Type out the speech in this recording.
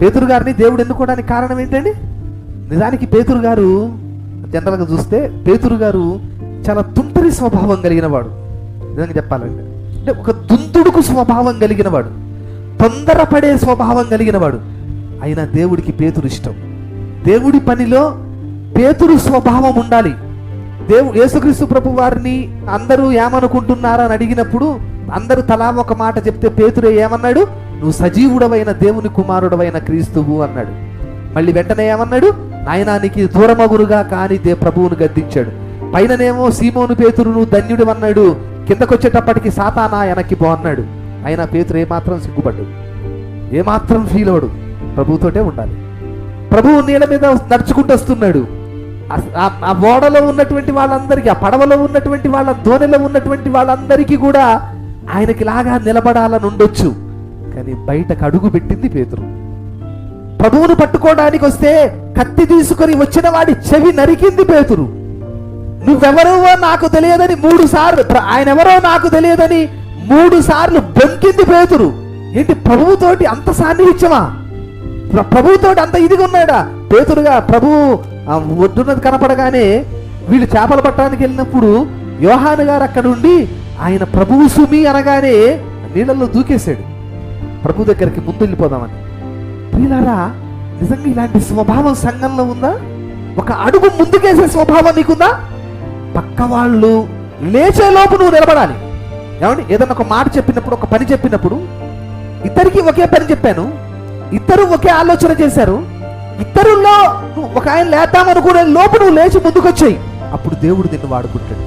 పేతురు గారిని దేవుడు ఎన్నుకోవడానికి కారణం ఏంటండి? నిజానికి పేతురు గారు జనరల్గా చూస్తే పేతురు గారు చాలా తుంటరి స్వభావం కలిగిన వాడు. నిజంగా చెప్పాలంటే అంటే ఒక దుందుడుకు స్వభావం కలిగిన వాడు, తొందరపడే స్వభావం కలిగిన వాడు. అయినా దేవుడికి పేతురు ఇష్టం. దేవుడి పనిలో పేతురు స్వభావం ఉండాలి. యేసుక్రీస్తు ప్రభు వారిని అందరూ ఏమనుకుంటున్నారా అని అడిగినప్పుడు అందరూ తలా ఒక మాట చెప్తే పేతురే ఏమన్నాడు? నువ్వు సజీవుడవైన దేవుని కుమారుడవైన క్రీస్తువు అన్నాడు. మళ్ళీ వెంటనే ఏమన్నాడు? నాయనానికి దూరమగురుగా కాని ప్రభువును గద్దించాడు. పైననేమో సీమోను పేతురు నువ్వు ధన్యుడు అన్నాడు, కిందకొచ్చేటప్పటికి సాతానా వెనక్కి పో అన్నాడు. అయినా పేతురు ఏమాత్రం సిగ్గుపడ్డు, ఏమాత్రం ఫీల్ అవడు. ప్రభువుతోటే ఉండాలి. ప్రభువు నీళ్ళ మీద నడుచుకుంటూ వస్తున్నాడు. ఆ ఓడలో ఉన్నటువంటి వాళ్ళందరికీ, ఆ పడవలో ఉన్నటువంటి వాళ్ళ దోణిలో ఉన్నటువంటి వాళ్ళందరికీ కూడా ఆయనకి లాగా నిలబడాలని ఉండొచ్చు. కానీ బయటకు అడుగు పెట్టింది పేతురు. ప్రభువును పట్టుకోవడానికి వస్తే కత్తి తీసుకొని వచ్చిన వాడి చెవి నరికింది పేతురు. నువ్వెవరో నాకు తెలియదని 3 సార్లు, ఆయన ఎవరో నాకు తెలియదని 3 సార్లు బొంకింది పేతురు. ఏంటి ప్రభువుతోటి అంత సాన్నిహిత్యమా? ప్రభువుతోటి అంత ఇదిగా ఉన్నాడా పేతురుగా? ప్రభువు ఒడ్డున్నది కనపడగానే వీళ్ళు చేపలు పట్టడానికి వెళ్ళినప్పుడు యోహాను గారు అక్కడ ఉండి ఆయన ప్రభువు సుమి అనగానే నీళ్ళల్లో దూకేశాడు ప్రభు దగ్గరికి ముందు వెళ్ళిపోదామని. ప్రియులారా, నిజంగా ఇలాంటి స్వభావం సంఘంలో ఉందా? ఒక అడుగు ముందుకేసే స్వభావం నీకుందా? పక్క వాళ్ళు లేచే లోపు నువ్వు నిలబడాలి. ఏమండి, ఏదన్నా ఒక మాట చెప్పినప్పుడు, ఒక పని చెప్పినప్పుడు, ఇద్దరికి ఒకే పని చెప్పాను, ఇద్దరు ఒకే ఆలోచన చేశారు, ఇద్దరుల్లో ఒక ఆయన లేద్దామనుకునే లోపు నువ్వు లేచి ముందుకొచ్చాయి, అప్పుడు దేవుడు నిన్ను వాడుకుంటాడు.